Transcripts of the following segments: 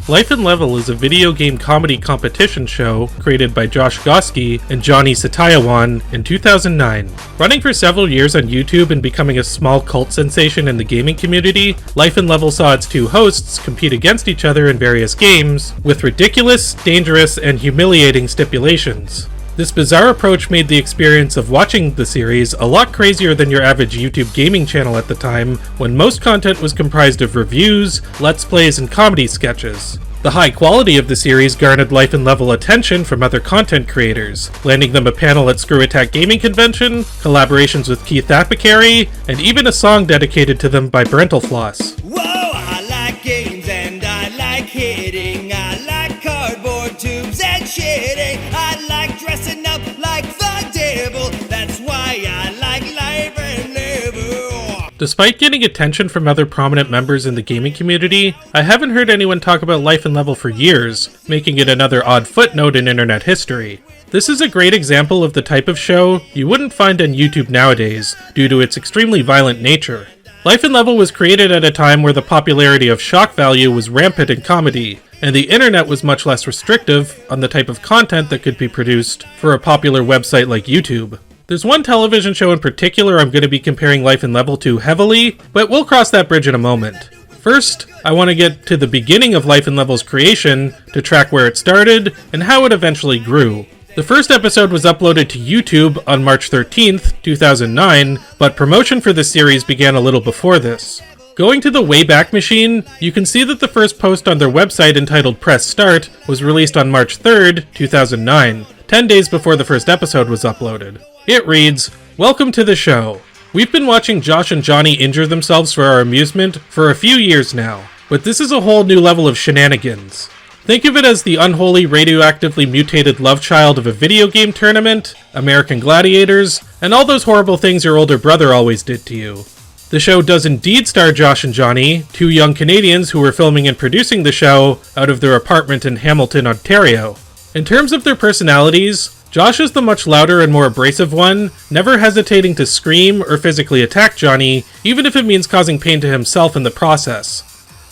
Life and Level is a video game comedy competition show created by Josh Goski and Johnny Satayawan in 2009. Running for several years on YouTube and becoming a small cult sensation in the gaming community, Life and Level saw its two hosts compete against each other in various games, with ridiculous, dangerous, and humiliating stipulations. This bizarre approach made the experience of watching the series a lot crazier than your average YouTube gaming channel at the time, when most content was comprised of reviews, let's plays, and comedy sketches. The high quality of the series garnered Life and Level attention from other content creators, landing them a panel at Screw Attack Gaming Convention, collaborations with Keith Apicary, and even a song dedicated to them by Brentalfloss. Whoa, I like games and I like hitting. I like cardboard tubes and shitting. I like dressing up like the devil. That's why I like Life and Level. Despite getting attention from other prominent members in the gaming community, I haven't heard anyone talk about Life and Level for years, making it another odd footnote in internet history. This is a great example of the type of show you wouldn't find on YouTube nowadays, due to its extremely violent nature. Life and Level was created at a time where the popularity of shock value was rampant in comedy, and the internet was much less restrictive on the type of content that could be produced for a popular website like YouTube. There's one television show in particular I'm going to be comparing Life and Level to heavily, but we'll cross that bridge in a moment. First, I want to get to the beginning of Life and Level's creation to track where it started and how it eventually grew. The first episode was uploaded to YouTube on March 13th, 2009, but promotion for this series began a little before this. Going to the Wayback Machine, you can see that the first post on their website entitled Press Start was released on March 3rd, 2009, 10 days before the first episode was uploaded. It reads, "Welcome to the show. We've been watching Josh and Johnny injure themselves for our amusement for a few years now, but this is a whole new level of shenanigans. Think of it as the unholy radioactively mutated love child of a video game tournament, American Gladiators, and all those horrible things your older brother always did to you." The show does indeed star Josh and Johnny, two young Canadians who were filming and producing the show out of their apartment in Hamilton, Ontario. In terms of their personalities, Josh is the much louder and more abrasive one, never hesitating to scream or physically attack Johnny, even if it means causing pain to himself in the process.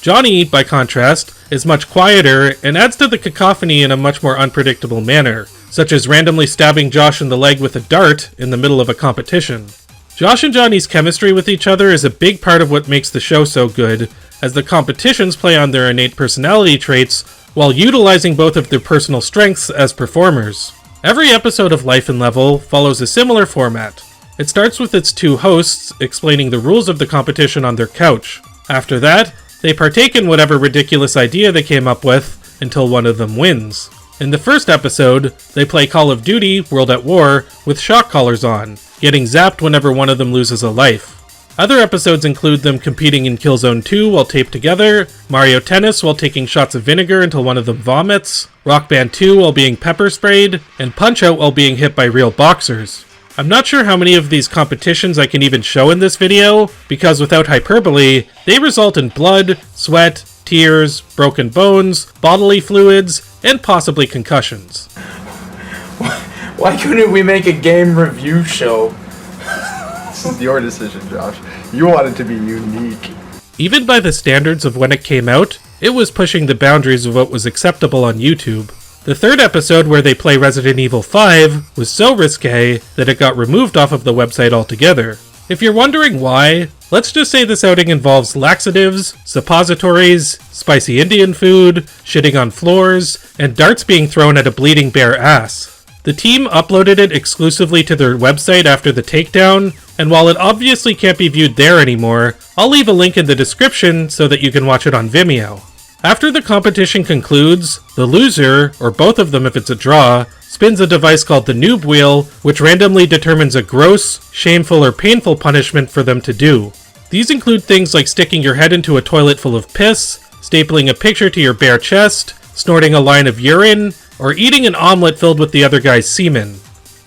Johnny, by contrast, is much quieter and adds to the cacophony in a much more unpredictable manner, such as randomly stabbing Josh in the leg with a dart in the middle of a competition. Josh and Johnny's chemistry with each other is a big part of what makes the show so good, as the competitions play on their innate personality traits while utilizing both of their personal strengths as performers. Every episode of Life and Level follows a similar format. It starts with its two hosts explaining the rules of the competition on their couch. After that, they partake in whatever ridiculous idea they came up with until one of them wins. In the first episode, they play Call of Duty World at War with shock collars on, getting zapped whenever one of them loses a life. Other episodes include them competing in Killzone 2 while taped together, Mario Tennis while taking shots of vinegar until one of them vomits, Rock Band 2 while being pepper sprayed, and Punch-Out while being hit by real boxers. I'm not sure how many of these competitions I can even show in this video, because without hyperbole, they result in blood, sweat, tears, broken bones, bodily fluids, and possibly concussions. Why couldn't we make a game review show? This is your decision, Josh. You want it to be unique. Even by the standards of when it came out, it was pushing the boundaries of what was acceptable on YouTube. The third episode, where they play Resident Evil 5, was so risque that it got removed off of the website altogether. If you're wondering why, let's just say this outing involves laxatives, suppositories, spicy Indian food, shitting on floors, and darts being thrown at a bleeding bare ass. The team uploaded it exclusively to their website after the takedown, and while it obviously can't be viewed there anymore, I'll leave a link in the description so that you can watch it on Vimeo. After the competition concludes, the loser, or both of them if it's a draw, spins a device called the noob wheel, which randomly determines a gross, shameful, or painful punishment for them to do. These include things like sticking your head into a toilet full of piss, stapling a picture to your bare chest, snorting a line of urine, or eating an omelet filled with the other guy's semen.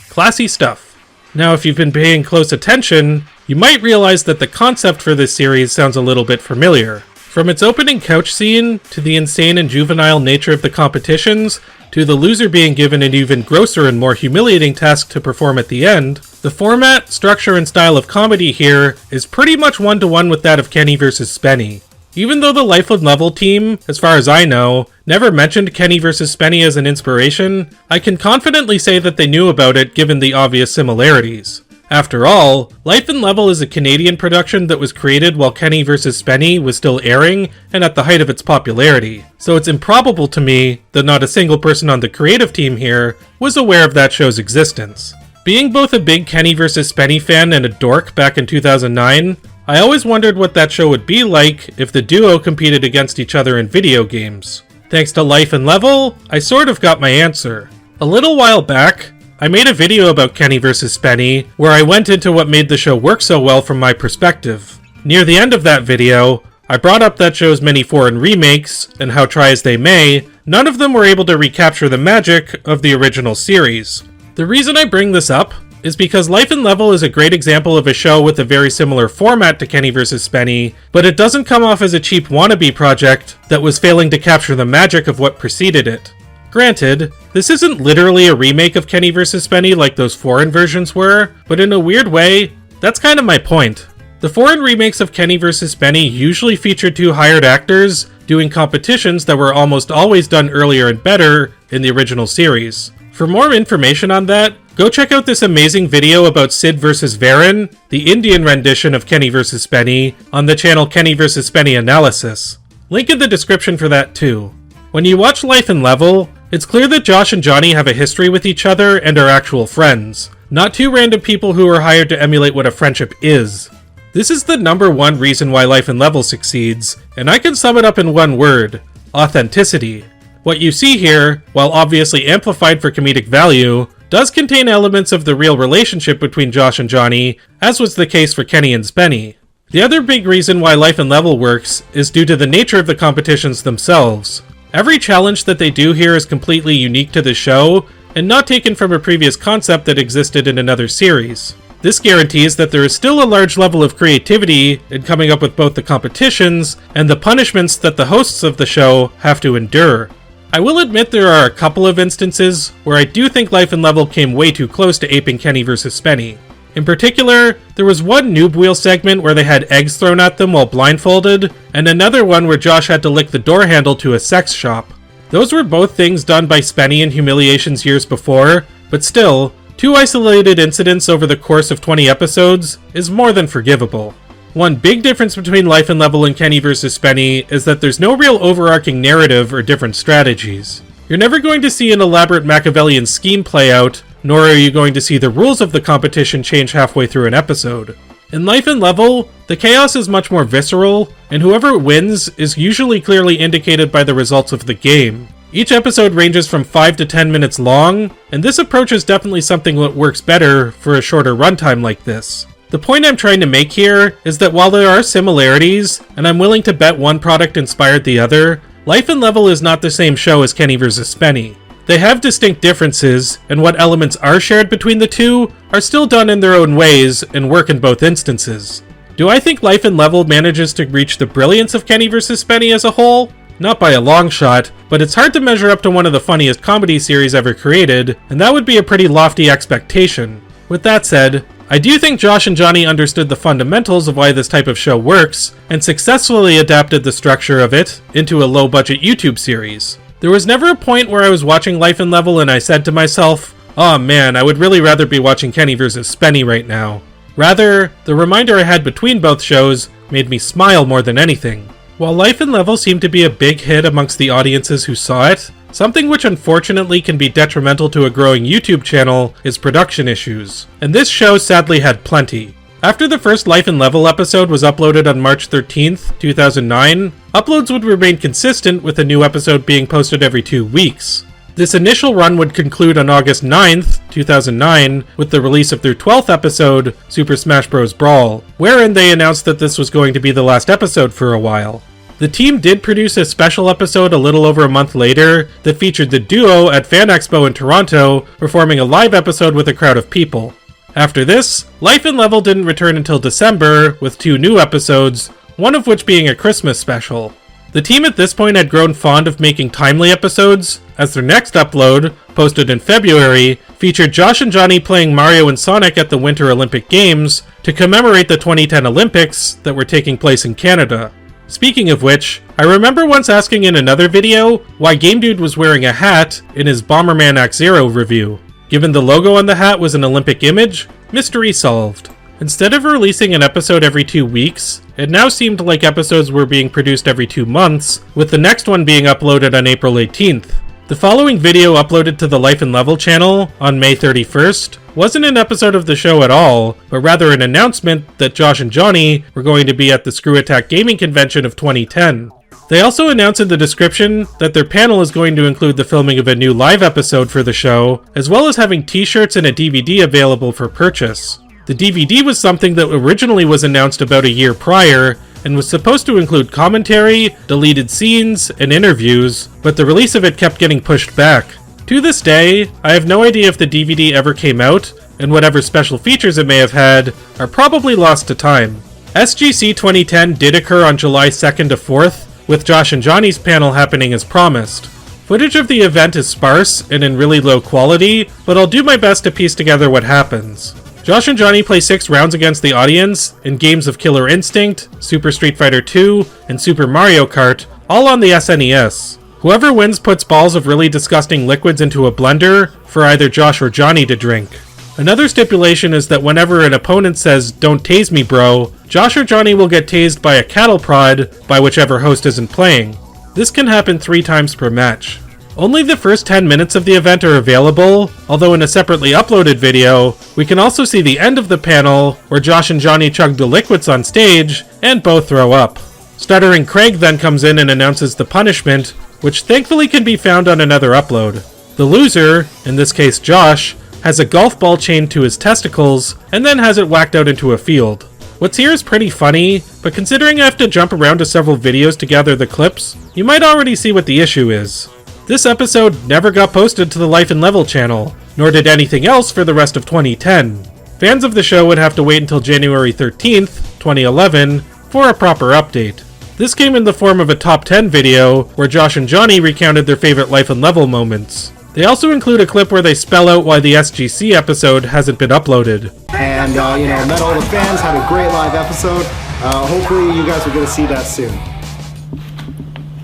Classy stuff. Now, if you've been paying close attention, you might realize that the concept for this series sounds a little bit familiar. From its opening couch scene, to the insane and juvenile nature of the competitions, to the loser being given an even grosser and more humiliating task to perform at the end, the format, structure, and style of comedy here is pretty much one-to-one with that of Kenny vs. Spenny. Even though the Life and Level team, as far as I know, never mentioned Kenny vs. Spenny as an inspiration, I can confidently say that they knew about it given the obvious similarities. After all, Life and Level is a Canadian production that was created while Kenny vs. Spenny was still airing and at the height of its popularity, so it's improbable to me that not a single person on the creative team here was aware of that show's existence. Being both a big Kenny vs. Spenny fan and a dork back in 2009, I always wondered what that show would be like if the duo competed against each other in video games. Thanks to Life and Level, I sort of got my answer. A little while back, I made a video about Kenny vs. Spenny, where I went into what made the show work so well from my perspective. Near the end of that video, I brought up that show's many foreign remakes, and how try as they may, none of them were able to recapture the magic of the original series. The reason I bring this up is because Life and Level is a great example of a show with a very similar format to Kenny vs. Spenny, but it doesn't come off as a cheap wannabe project that was failing to capture the magic of what preceded it. Granted, this isn't literally a remake of Kenny vs. Spenny like those foreign versions were, but in a weird way, that's kind of my point. The foreign remakes of Kenny vs. Spenny usually featured two hired actors doing competitions that were almost always done earlier and better in the original series. For more information on that, go check out this amazing video about Sid vs. Varun, the Indian rendition of Kenny vs. Spenny, on the channel Kenny vs. Spenny Analysis. Link in the description for that too. When you watch Life and Level, it's clear that Josh and Johnny have a history with each other and are actual friends, not two random people who are hired to emulate what a friendship is. This is the #1 reason why Life and Level succeeds, and I can sum it up in one word: authenticity. What you see here, while obviously amplified for comedic value, does contain elements of the real relationship between Josh and Johnny, as was the case for Kenny and Spenny. The other big reason why Life and Level works is due to the nature of the competitions themselves. Every challenge that they do here is completely unique to the show, and not taken from a previous concept that existed in another series. This guarantees that there is still a large level of creativity in coming up with both the competitions and the punishments that the hosts of the show have to endure. I will admit there are a couple of instances where I do think Life and Level came way too close to aping Kenny vs. Spenny. In particular, there was one Noob Wheel segment where they had eggs thrown at them while blindfolded, and another one where Josh had to lick the door handle to a sex shop. Those were both things done by Spenny in Humiliations years before, but still, two isolated incidents over the course of 20 episodes is more than forgivable. One big difference between Life and Level and Kenny vs. Spenny is that there's no real overarching narrative or different strategies. You're never going to see an elaborate Machiavellian scheme play out, nor are you going to see the rules of the competition change halfway through an episode. In Life and Level, the chaos is much more visceral, and whoever wins is usually clearly indicated by the results of the game. Each episode ranges from 5 to 10 minutes long, and this approach is definitely something that works better for a shorter runtime like this. The point I'm trying to make here is that while there are similarities, and I'm willing to bet one product inspired the other, Life and Level is not the same show as Kenny vs. Spenny. They have distinct differences, and what elements are shared between the two are still done in their own ways and work in both instances. Do I think Life and Level manages to reach the brilliance of Kenny vs. Spenny as a whole? Not by a long shot, but it's hard to measure up to one of the funniest comedy series ever created, and that would be a pretty lofty expectation. With that said, I do think Josh and Johnny understood the fundamentals of why this type of show works, and successfully adapted the structure of it into a low-budget YouTube series. There was never a point where I was watching Life and Level and I said to myself, "Aw man, I would really rather be watching Kenny vs. Spenny right now." Rather, the reminder I had between both shows made me smile more than anything. While Life and Level seemed to be a big hit amongst the audiences who saw it, something which unfortunately can be detrimental to a growing YouTube channel is production issues, and this show sadly had plenty. After the first Life and Level episode was uploaded on March 13th, 2009, uploads would remain consistent with a new episode being posted every 2 weeks. This initial run would conclude on August 9th, 2009, with the release of their 12th episode, Super Smash Bros. Brawl, wherein they announced that this was going to be the last episode for a while. The team did produce a special episode a little over a month later that featured the duo at Fan Expo in Toronto performing a live episode with a crowd of people. After this, Life and Level didn't return until December with 2 new episodes, one of which being a Christmas special. The team at this point had grown fond of making timely episodes, as their next upload, posted in February, featured Josh and Johnny playing Mario and Sonic at the Winter Olympic Games to commemorate the 2010 Olympics that were taking place in Canada. Speaking of which, I remember once asking in another video why Game Dude was wearing a hat in his Bomberman Act Zero review. Given the logo on the hat was an Olympic image, mystery solved. Instead of releasing an episode every 2 weeks, it now seemed like episodes were being produced every 2 months, with the next one being uploaded on April 18th. The following video uploaded to the Life and Level channel on May 31st wasn't an episode of the show at all, but rather an announcement that Josh and Johnny were going to be at the Screw Attack Gaming Convention of 2010. They also announced in the description that their panel is going to include the filming of a new live episode for the show, as well as having t-shirts and a DVD available for purchase. The DVD was something that originally was announced about a year prior, and was supposed to include commentary, deleted scenes, and interviews, but the release of it kept getting pushed back. To this day, I have no idea if the DVD ever came out, and whatever special features it may have had are probably lost to time. SGC 2010 did occur on July 2nd to 4th, with Josh and Johnny's panel happening as promised. Footage of the event is sparse and in really low quality, but I'll do my best to piece together what happens. Josh and Johnny play 6 rounds against the audience in games of Killer Instinct, Super Street Fighter 2, and Super Mario Kart, all on the SNES. Whoever wins puts balls of really disgusting liquids into a blender for either Josh or Johnny to drink. Another stipulation is that whenever an opponent says, "Don't tase me, bro," Josh or Johnny will get tased by a cattle prod by whichever host isn't playing. This can happen 3 times per match. Only the first 10 minutes of the event are available, although in a separately uploaded video, we can also see the end of the panel where Josh and Johnny chug the liquids on stage and both throw up. Stuttering Craig then comes in and announces the punishment, which thankfully can be found on another upload. The loser, in this case Josh, has a golf ball chained to his testicles and then has it whacked out into a field. What's here is pretty funny, but considering I have to jump around to several videos to gather the clips, you might already see what the issue is. This episode never got posted to the Life and Level channel, nor did anything else for the rest of 2010. Fans of the show would have to wait until January 13th, 2011, for a proper update. This came in the form of a top 10 video, where Josh and Johnny recounted their favorite Life and Level moments. They also include a clip where they spell out why the SGC episode hasn't been uploaded. And, met all the fans, had a great live episode. Hopefully you guys are going to see that soon.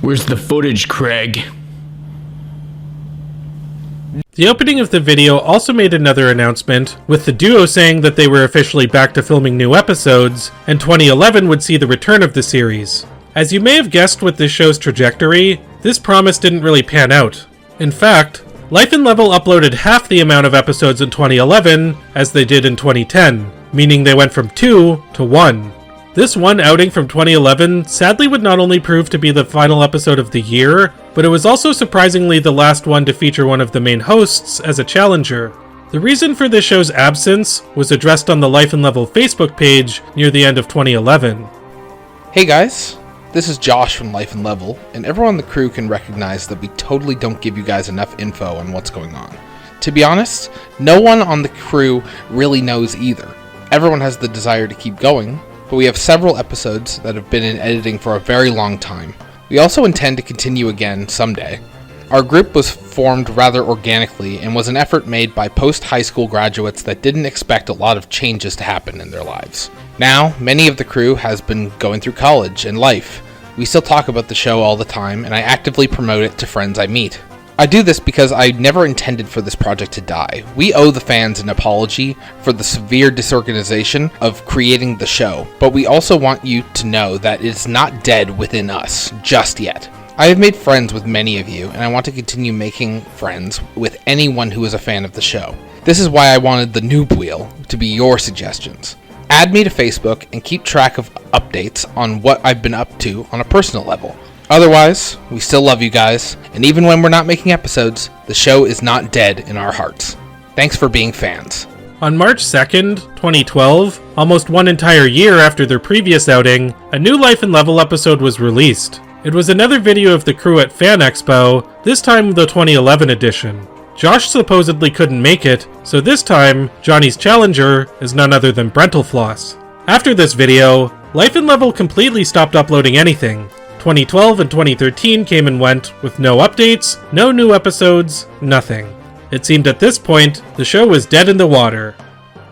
Where's the footage, Craig? The opening of the video also made another announcement, with the duo saying that they were officially back to filming new episodes, and 2011 would see the return of the series. As you may have guessed with this show's trajectory, this promise didn't really pan out. In fact, Life and Level uploaded half the amount of episodes in 2011 as they did in 2010, meaning they went from 2 to 1. This one outing from 2011 sadly would not only prove to be the final episode of the year, but it was also surprisingly the last one to feature one of the main hosts as a challenger. The reason for this show's absence was addressed on the Life and Level Facebook page near the end of 2011. Hey guys, this is Josh from Life and Level, and everyone on the crew can recognize that we totally don't give you guys enough info on what's going on. To be honest, no one on the crew really knows either. Everyone has the desire to keep going, but we have several episodes that have been in editing for a very long time. We also intend to continue again someday. Our group was formed rather organically and was an effort made by post-high school graduates that didn't expect a lot of changes to happen in their lives. Now, many of the crew has been going through college and life. We still talk about the show all the time, and I actively promote it to friends I meet. I do this because I never intended for this project to die. We owe the fans an apology for the severe disorganization of creating the show, but we also want you to know that it's not dead within us just yet. I have made friends with many of you, and I want to continue making friends with anyone who is a fan of the show. This is why I wanted the noob wheel to be your suggestions. Add me to Facebook and keep track of updates on what I've been up to on a personal level. Otherwise, we still love you guys, and even when we're not making episodes, the show is not dead in our hearts. Thanks for being fans. On March 2nd, 2012, almost one entire year after their previous outing, a new Life and Level episode was released. It was another video of the crew at Fan Expo, this time the 2011 edition. Josh supposedly couldn't make it, so this time, Johnny's challenger is none other than Brentalfloss. After this video, Life and Level completely stopped uploading anything. 2012 and 2013 came and went, with no updates, no new episodes, nothing. It seemed at this point, the show was dead in the water.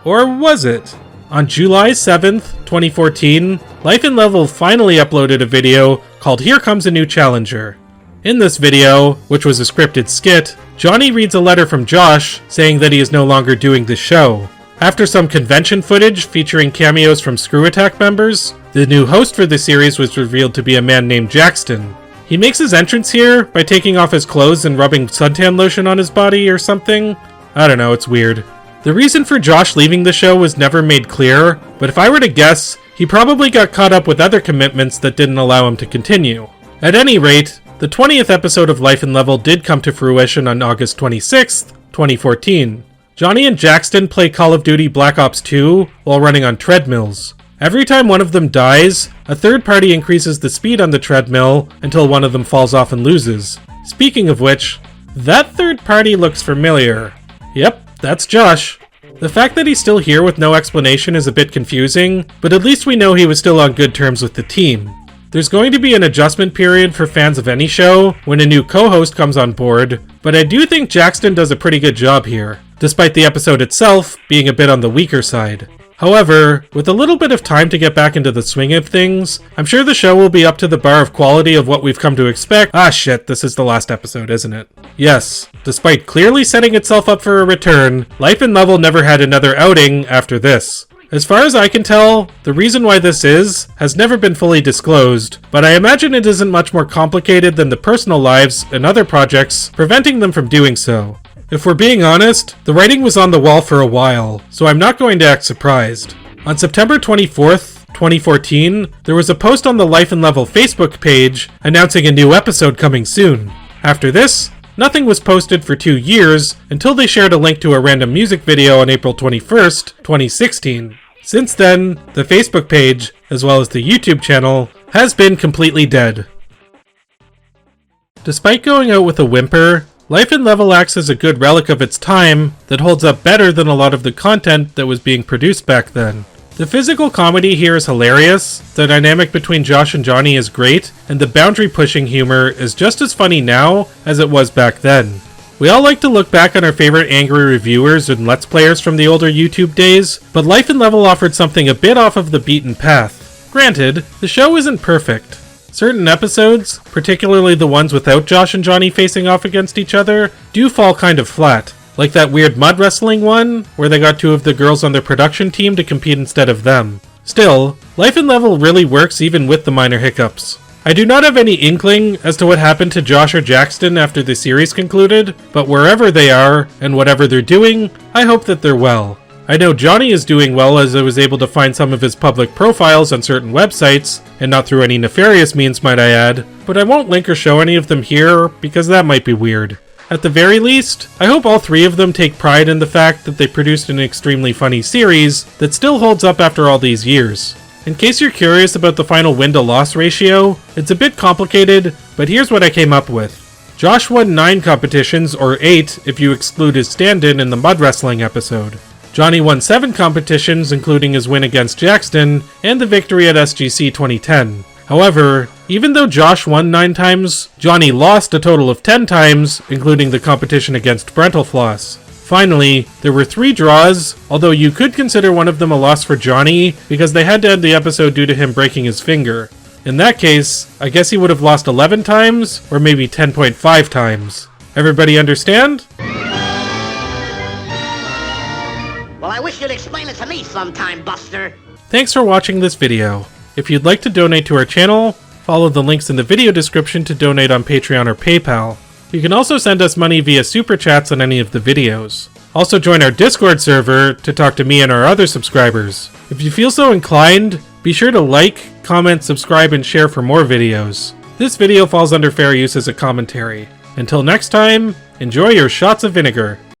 Or was it? On July 7th, 2014, Life and Level finally uploaded a video called Here Comes a New Challenger. In this video, which was a scripted skit, Johnny reads a letter from Josh saying that he is no longer doing the show. After some convention footage featuring cameos from Screw Attack members, the new host for the series was revealed to be a man named Jackson. He makes his entrance here by taking off his clothes and rubbing suntan lotion on his body or something. I don't know, it's weird. The reason for Josh leaving the show was never made clear, but if I were to guess, he probably got caught up with other commitments that didn't allow him to continue. At any rate, the 20th episode of Life and Level did come to fruition on August 26th, 2014. Johnny and Jackson play Call of Duty Black Ops 2 while running on treadmills. Every time one of them dies, a third party increases the speed on the treadmill until one of them falls off and loses. Speaking of which, that third party looks familiar. Yep, that's Josh. The fact that he's still here with no explanation is a bit confusing, but at least we know he was still on good terms with the team. There's going to be an adjustment period for fans of any show when a new co-host comes on board, but I do think Jackson does a pretty good job here, despite the episode itself being a bit on the weaker side. However, with a little bit of time to get back into the swing of things, I'm sure the show will be up to the bar of quality of what we've come to expect. Ah shit, this is the last episode, isn't it? Yes, despite clearly setting itself up for a return, Life and Level never had another outing after this. As far as I can tell, the reason why this has never been fully disclosed, but I imagine it isn't much more complicated than the personal lives and other projects preventing them from doing so. If we're being honest, the writing was on the wall for a while, so I'm not going to act surprised. On September 24th, 2014, there was a post on the Life and Level Facebook page announcing a new episode coming soon. After this, nothing was posted for 2 years until they shared a link to a random music video on April 21st, 2016. Since then, the Facebook page, as well as the YouTube channel, has been completely dead. Despite going out with a whimper, Life and Level acts as a good relic of its time that holds up better than a lot of the content that was being produced back then. The physical comedy here is hilarious, the dynamic between Josh and Johnny is great, and the boundary-pushing humor is just as funny now as it was back then. We all like to look back on our favorite angry reviewers and Let's Players from the older YouTube days, but Life and Level offered something a bit off of the beaten path. Granted, the show isn't perfect. Certain episodes, particularly the ones without Josh and Johnny facing off against each other, do fall kind of flat. Like that weird mud wrestling one, where they got 2 of the girls on their production team to compete instead of them. Still, Life and Level really works even with the minor hiccups. I do not have any inkling as to what happened to Josh or Jackson after the series concluded, but wherever they are, and whatever they're doing, I hope that they're well. I know Johnny is doing well as I was able to find some of his public profiles on certain websites, and not through any nefarious means might I add, but I won't link or show any of them here because that might be weird. At the very least, I hope all 3 of them take pride in the fact that they produced an extremely funny series that still holds up after all these years. In case you're curious about the final win-to-loss ratio, it's a bit complicated, but here's what I came up with. Josh won 9 competitions, or 8 if you exclude his stand-in in the mud wrestling episode. Johnny won 7 competitions, including his win against Jackson and the victory at SGC 2010. However, even though Josh won 9 times, Johnny lost a total of 10 times, including the competition against Brentalfloss. Finally, there were 3 draws, although you could consider one of them a loss for Johnny because they had to end the episode due to him breaking his finger. In that case, I guess he would have lost 11 times, or maybe 10.5 times. Everybody understand? Well, I wish you'd explain it to me sometime, Buster. Thanks for watching this video. If you'd like to donate to our channel, follow the links in the video description to donate on Patreon or PayPal. You can also send us money via Super Chats on any of the videos. Also join our Discord server to talk to me and our other subscribers. If you feel so inclined, be sure to like, comment, subscribe, and share for more videos. This video falls under fair use as a commentary. Until next time, enjoy your shots of vinegar.